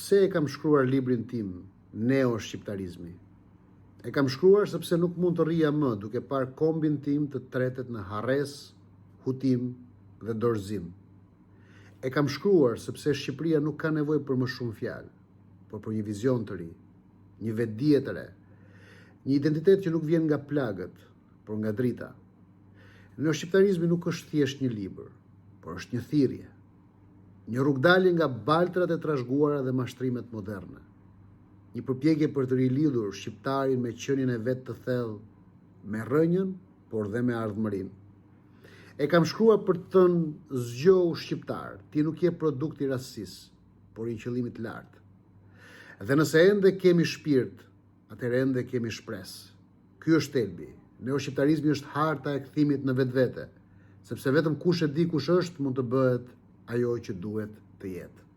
pse e kam shkruar librin tim Neo-shqiptarizmi? E kam shkruar sepse nuk mund të rrija më duke parë kombin tim të tretet në harres, hutim dhe dorëzim. E kam shkruar sepse Shqipëria nuk ka nevojë për më shumë fjalë, por për një vizion të ri, një vetdije të re, një identitet që nuk vjen nga plagët, por nga drita. Neo-shqiptarizmi nuk është thjesht një libër, por është një thirrje, një rrugdalje nga baltrat e trashëguara dhe mashtrimet moderne. Një përpjekje për të rilidhur shqiptarin me qenien e vet të thellë, me rrënjën, por dhe me ardhmërinë. E kam shkruar për të thënë zgjohu shqiptar, ti nuk je produkt i rastësisë, por i qëllimit të lartë. Dhe nëse ende kemi shpirt, atëherë ende kemi shpresë. Ky është thelbi. Neo-shqiptarizmi është harta e kthimit në vetvete, sepse vetëm kush e di kush është mund të bëhet ajo që duhet të jetë.